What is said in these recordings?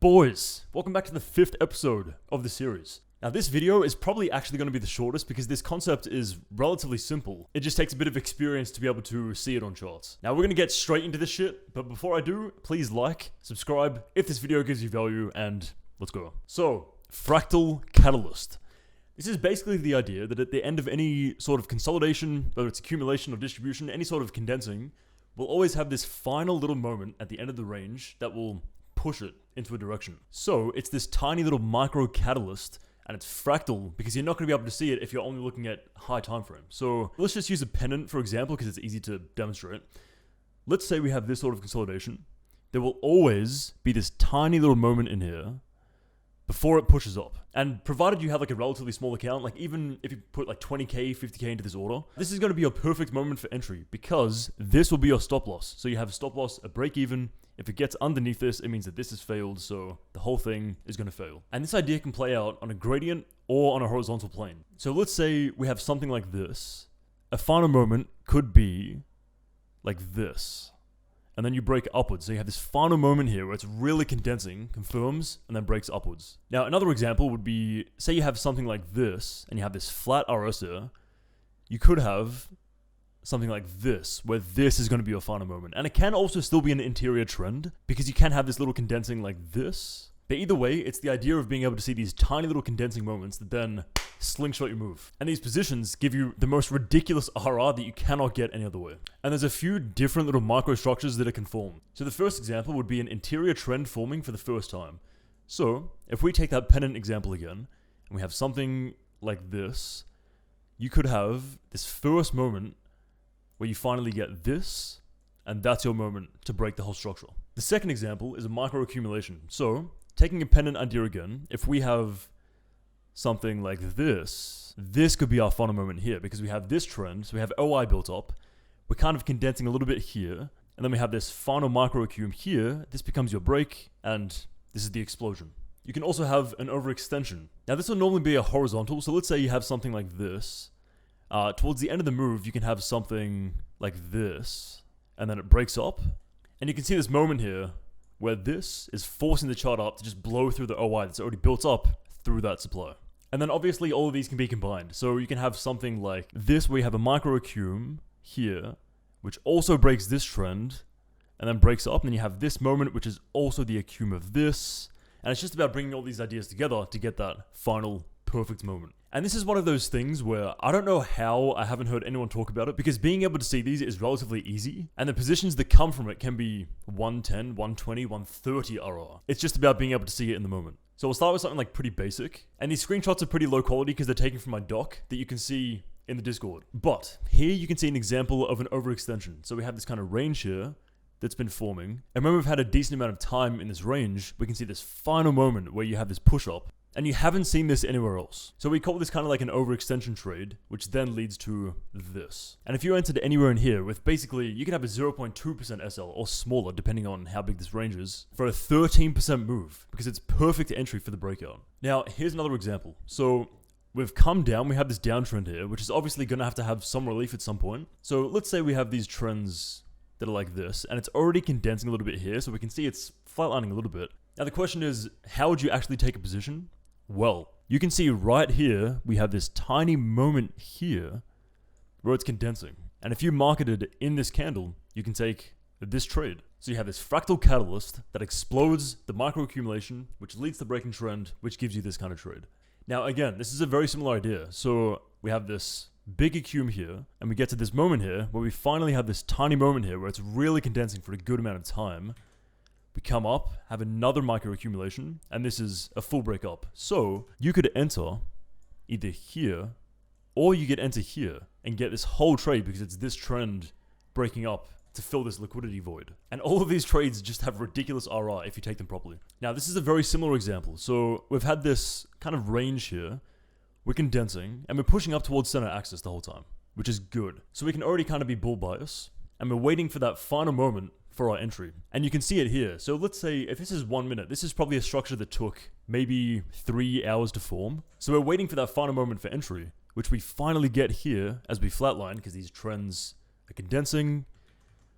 Boys, welcome back to the 5th episode of the series. Now this video is probably actually going to be the shortest because this concept is relatively simple. It just takes a bit of experience to be able to see it on charts. Now we're going to get straight into this shit, but before I do, please like, subscribe if this video gives you value, and let's go. So, Fractal Catalyst. This is basically the idea that at the end of any sort of consolidation, whether it's accumulation or distribution, any sort of condensing, we'll always have this final little moment at the end of the range that will push it into a direction. So it's this tiny little micro catalyst, and it's fractal because you're not going to be able to see it if you're only looking at high time frame. So let's just use a pennant for example because it's easy to demonstrate. Let's say we have this sort of consolidation. There will always be this tiny little moment in here before it pushes up. And provided you have like a relatively small account, like even if you put like 20k, 50k into this order, this is going to be your perfect moment for entry because this will be your stop loss. So you have a stop loss, a break even. If it gets underneath this, it means that this has failed, so the whole thing is going to fail. And this idea can play out on a gradient or on a horizontal plane. So let's say we have something like this. A final moment could be like this. And then you break upwards. So you have this final moment here where it's really condensing, confirms, and then breaks upwards. Now, another example would be, say you have something like this, and you have this flat RS here. You could have something like this, where this is going to be your final moment. And it can also still be an interior trend, because you can have this little condensing like this. But either way, it's the idea of being able to see these tiny little condensing moments that then slingshot your move. And these positions give you the most ridiculous RR that you cannot get any other way. And there's a few different little microstructures that it can form. So the first example would be an interior trend forming for the first time. So if we take that pennant example again, and we have something like this, you could have this first moment where you finally get this, and that's your moment to break the whole structure. The second example is a micro accumulation. So taking a pennant idea again, if we have something like this, this could be our final moment here because we have this trend, so we have OI built up, we're kind of condensing a little bit here, and then we have this final micro accum here, this becomes your break, and this is the explosion. You can also have an overextension. Now this will normally be a horizontal, so let's say you have something like this. Towards the end of the move, you can have something like this, and then it breaks up, and you can see this moment here where this is forcing the chart up to just blow through the OI that's already built up through that supply. And then obviously all of these can be combined. So you can have something like this where you have a micro accum here, which also breaks this trend, and then breaks up, and then you have this moment, which is also the accum of this, and it's just about bringing all these ideas together to get that final perfect moment. And this is one of those things where I don't know how I haven't heard anyone talk about it, because being able to see these is relatively easy, and the positions that come from it can be 110, 120, 130 RR. It's just about being able to see it in the moment. So we'll start with something like pretty basic, and these screenshots are pretty low quality because they're taken from my doc that you can see in the Discord. But here you can see an example of an overextension. So we have this kind of range here that's been forming, and when we've had a decent amount of time in this range, we can see this final moment where you have this push up. And you haven't seen this anywhere else. So we call this kind of like an overextension trade, which then leads to this. And if you entered anywhere in here with basically, you can have a 0.2% SL or smaller, depending on how big this range is, for a 13% move, because it's perfect entry for the breakout. Now, here's another example. So we've come down, we have this downtrend here, which is obviously going to have some relief at some point. So let's say we have these trends that are like this, and it's already condensing a little bit here, so we can see it's flatlining a little bit. Now the question is, how would you actually take a position? Well, you can see right here, we have this tiny moment here where it's condensing. And if you marketed in this candle, you can take this trade. So you have this fractal catalyst that explodes the microaccumulation, which leads to breaking trend, which gives you this kind of trade. Now again, this is a very similar idea. So we have this big accum here, and we get to this moment here where we finally have this tiny moment here where it's really condensing for a good amount of time. We come up, have another microaccumulation, and this is a full break up. So you could enter either here, or you could enter here and get this whole trade because it's this trend breaking up to fill this liquidity void. And all of these trades just have ridiculous RR if you take them properly. Now this is a very similar example. So we've had this kind of range here, we're condensing, and we're pushing up towards center axis the whole time, which is good. So we can already kind of be bull bias, and we're waiting for that final moment for our entry. And you can see it here. So let's say if this is 1 minute, this is probably a structure that took maybe 3 hours to form. So we're waiting for that final moment for entry, which we finally get here as we flatline because these trends are condensing.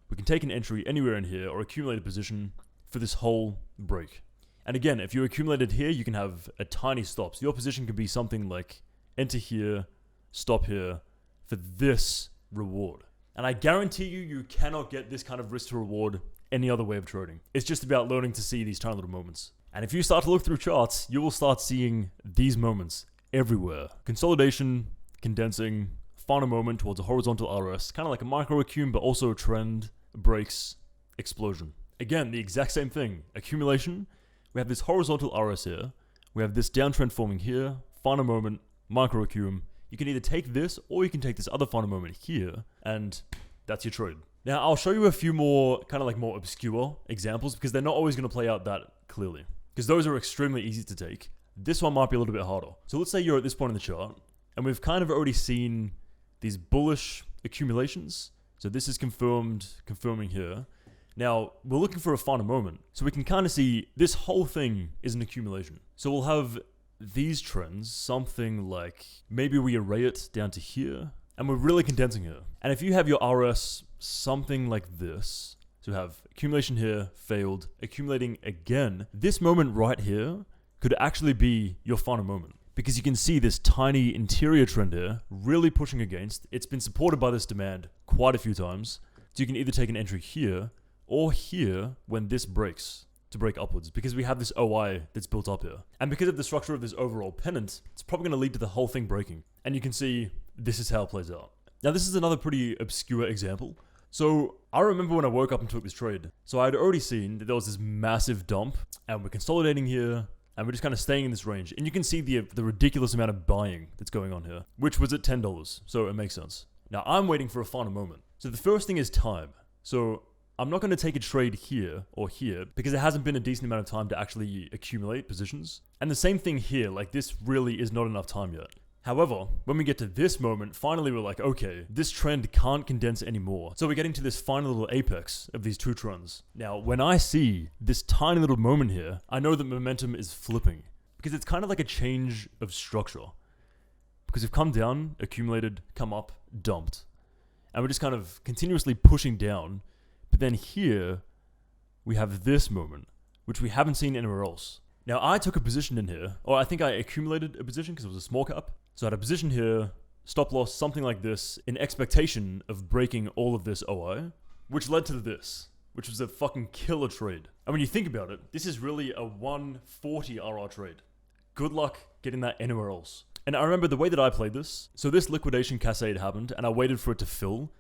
We can take an entry anywhere in here or accumulate a position for this whole break. And again, if you accumulated here, you can have a tiny stop. So your position could be something like enter here, stop here for this reward. And I guarantee you cannot get this kind of risk to reward any other way of trading. It's just about learning to see these tiny little moments. And if you start to look through charts, you will start seeing these moments everywhere. Consolidation, condensing, final moment towards a horizontal RS, kind of like a micro accum, but also a trend, breaks, explosion. Again, the exact same thing. Accumulation, we have this horizontal RS here, we have this downtrend forming here, final moment, micro accum. You can either take this or you can take this other final moment here, and that's your trade. Now, I'll show you a few more kind of like more obscure examples because they're not always going to play out that clearly, because those are extremely easy to take. This one might be a little bit harder. So let's say you're at this point in the chart, and we've kind of already seen these bullish accumulations. So this is confirming here. Now, we're looking for a final moment. So we can kind of see this whole thing is an accumulation. So we'll have these trends, something like, maybe we array it down to here, and we're really condensing here. And if you have your RS something like this, so we have accumulation here, failed, accumulating again, this moment right here could actually be your final moment. Because you can see this tiny interior trend here, really pushing against. It's been supported by this demand quite a few times. So you can either take an entry here, or here when this breaks, to break upwards, because we have this OI that's built up here. And because of the structure of this overall pennant, it's probably going to lead to the whole thing breaking. And you can see this is how it plays out. Now this is another pretty obscure example. So I remember when I woke up and took this trade. So I had already seen that there was this massive dump, and we're consolidating here, and we're just kind of staying in this range. And you can see the ridiculous amount of buying that's going on here, which was at $10. So it makes sense. Now I'm waiting for a final moment. So the first thing is time. So I'm not going to take a trade here or here because it hasn't been a decent amount of time to actually accumulate positions. And the same thing here, like this really is not enough time yet. However, when we get to this moment, finally we're like, okay, this trend can't condense anymore. So we're getting to this final little apex of these two trends. Now, when I see this tiny little moment here, I know that momentum is flipping because it's kind of like a change of structure. Because we've come down, accumulated, come up, dumped. And we're just kind of continuously pushing down. But then here, we have this moment, which we haven't seen anywhere else. Now, I took a position in here, or I think I accumulated a position because it was a small cap. So I had a position here, stop loss, something like this, in expectation of breaking all of this OI, which led to this, which was a fucking killer trade. And when you think about it, this is really a 140 RR trade. Good luck getting that anywhere else. And I remember the way that I played this. So this liquidation cascade happened, and I waited for it to fill.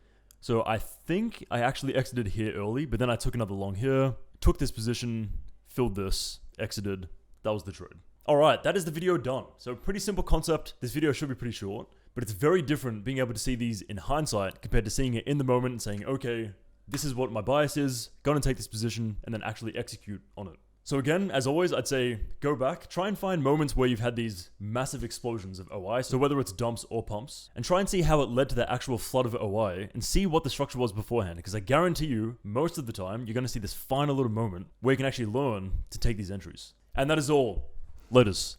So I think I actually exited here early, but then I took another long here, took this position, filled this, exited. That was the trade. All right, that is the video done. So pretty simple concept. This video should be pretty short, but it's very different being able to see these in hindsight compared to seeing it in the moment and saying, okay, this is what my bias is, go and take this position, and then actually execute on it. So again, as always, I'd say go back, try and find moments where you've had these massive explosions of OI, so whether it's dumps or pumps, and try and see how it led to the actual flood of OI, and see what the structure was beforehand, because I guarantee you, most of the time, you're going to see this final little moment where you can actually learn to take these entries. And that is all. Laters.